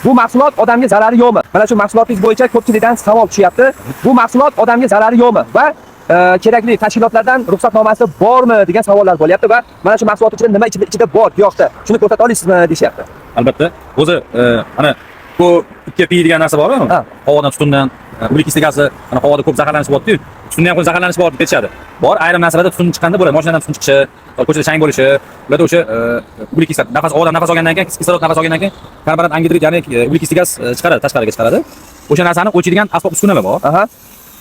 Bu mahsulot odamga zarari yo'qmi? Mana shu mahsulotingiz bo'yicha ko'pchilikdan savol tushyapti. Bu mahsulot odamga zarari yo'qmi va kerakli tashkilotlardan ruxsatnomasi bormi degan savollar bo'lyapti va mana shu mahsulot ichida nima ichida bor giyohda shuni ko'rsata olasizmi deyapti. Albatta. O'zi ana bu 2P degan narsa bormi? Havodan, tutundan, ulikislik gazi, ana havoda ko'p zaharlanish bor-ku. Tutundan ham zaharlanish bor deb aytishadi. Bor, ayrim narsalarda tutun chiqqanda bo'ladi. Mashinadan tutun chiqishi, ko'chada chang bo'lishi, ularda o'sha ulikislik havodan nafas olgandan keyin, kislorod nafas olgandan keyin karbonat angidrid, ya'ni ulikislik gaz chiqaradi, tashqariga chiqaradi. O'sha narsani o'chiradigan asbob uskunalar bor.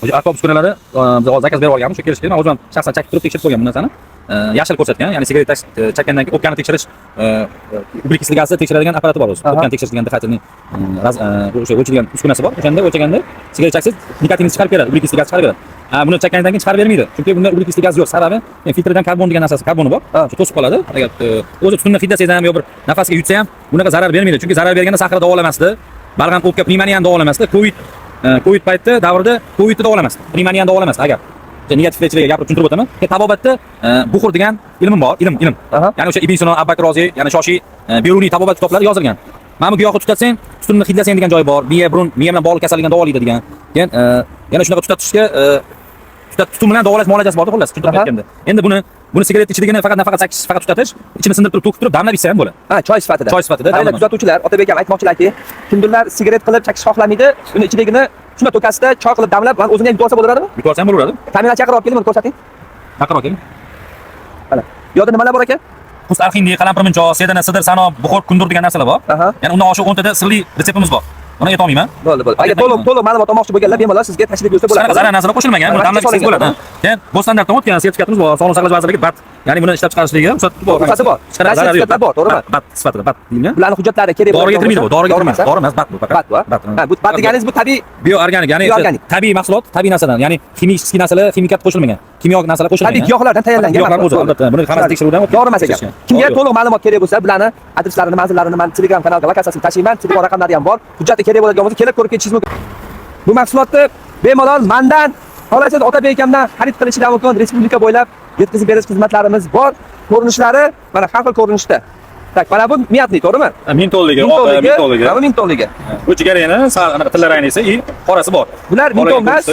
O'sha asbob uskunalari biz zakaz berib olganmiz, shu kelishgan. O'zim shaxsan chakib turib tekshirib qo'ygan bu narsani. Yashil ko'rsatgan, ya'ni sigaret chakkandan keyin o'pkani tekshirish, ulikislik gazni tekshiradigan apparati bor o'zi. O'pkani tekshiradigan dihatining o'sha o'chirgan uskunasi bor. O'shanda o'chirganda sigaret chaksiz nikotinni chiqarib beradi, ulikislik gaz chiqarib beradi. Buni chakkandan keyin chiqarib bermaydi. Chunki bunda ulikislik gaz yo'q. Sababi filtrdan karbon degan narsasi, karboni bor. Shu to'sib qoladi. Agar o'zi tutunni hidlasangiz ham yo bir nafasga yutsa ham bunaqa zarar bermaydi. Chunki zarar berganda sahrada davolamasdi. Balg'am o'pka pnevmoniyani davolamasdi. Covid paytida davrida Covidni davolamasdi. Pnevmoniyani davolamasdi agar. Negativ lechlarga gapirib tushuntirib o'taman. Tabobatda buxur degan ilm bor, ilm. Ya'ni o'sha Ibn Sino, Abu Bakr Rozi, ya'ni Shoshi, Beruniy tabobat kitoblari yozilgan. Mana bu giyohni tutatsang, tutunni hidlasang degan joyi bor. Miya bilan bog'liq kasallikni davolaydi degan. Keyin yana shunaqa tutatishga tutun bilan davolash muolajasi bor-da, xullas, tushuntirib aytganda. Endi buni sigaret ichidagini faqat sakish, faqat tutatish, ichini sindirib turib, to'kib turib, damlab ichsa ham bo'ladi. Choy sifatida. Choy sifatida. Mayli, kuzatuvchilar, Otabek ham aytmoqchilarki, kimdirlar sigaret qilib chakish xohlamaydi, uni ichidagini shunda to'kasida choy qilib damlab, o'zini ham yutib olsa bo'laveradimi? Yutib olsa ham bo'laveradi. Ta'minot chaqirib olib keling, buni ko'rsating. Chaqirib olib keling. Mana. Bu yerda nimalar bor ekan? Xus arxindi, qalampir munchoq, sedana, sidir, sano, buxor, kundur degan narsalar bor. Ya'ni undan oshiq 10 tada sirli retseptimiz bor. Buni ayta olmayman. Bo'ldi. Agar to'liq ma'lumot olmoqchi bo'lganlar bemalol sizga tashrif buyursa bo'ladi. Zarar narsalar qo'shilmagan, buni damlab ichsangiz bo'ladi. Keyin bu standartdan o'tgan sertifikatimiz bor. Sog'liqni saqlash vazirligi BAT, ya'ni buni ishlab chiqarishligiga ruxsati bor. Sertifikat bor, to'g'rimi? BAT sifatida, BAT deyilgan. Bularning hujjatlari kerak bo'ladi. Doriga kirmaydi bu, doriga kirmaydi. Dori emas, BAT bu faqat. Bu BAT deganingiz bu tabiiy bioorganik, ya'ni tabiiy mahsulot, tabiiy narsadan, ya'ni kimik narsalar, kimikat qo'shilmagan. Kimyo narsalar qo'shilmagan. Tabiiy giyohlardan tayyorlangan. Giyohlar o'zi albatta. Buni hammasi tekshiruvdan o'tib. To'g'ri emas ekan. Kimga to'liq ma'lumot kerak bo'lsa, bularni adreslarini, manzillarini men Telegram kanalga lokatsiyasini tashlayman. Telefon raqamlari ham bor. Hujjati kerak bo'ladigan bo'lsa, kelib ko'rib ketishingiz mumkin. Bu mahsulotni bemalol mendan, xohlasangiz Otabek akamdan xarid qilishingiz mumkin. Respublika bo'ylab yetkazib berish xizmatlarimiz bor. Ko'rinishlari mana har xil ko'rinishda. Tak, mana bu miyatli, to'g'rimi? Mintolligi, mintolligi. Mana mintolligi. Bu jigarayni, anaqa tilla rangi esa i qorasi bor. Bular minton emas,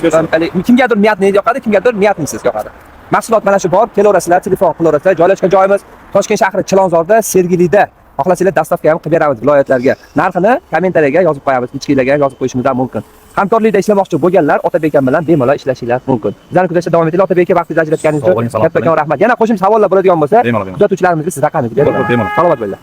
kimgadir miyatli yoqadi, kimgadir miyatnisiz yoqadi. Mahsulot mana shu bor, kelaverasizlar, telefon qilaverasizlar. Joylashgan joyimiz Toshkent shahri Chilonzorda, Sergelida. Xohlasanglar dastavka ham qilib beramiz viloyatlarga. Narxini kommentariyaga yozib qo'yamiz, ichkilarga yozib qo'yishingiz ham mumkin. Hamkorlikda ishlamoqchi bo'lganlar Otabek ham bilan bemalol ishlashingiz mumkin. Bizlarni kuzatishda davom etinglar. Otabekka vaqtingizni ajratganingiz uchun kattakon rahmat. Yana qo'shimcha savollar bo'ladigan bo'lsa, kuzatuvchilarimizga siz raqamingizni bering. Salomat bo'linglar.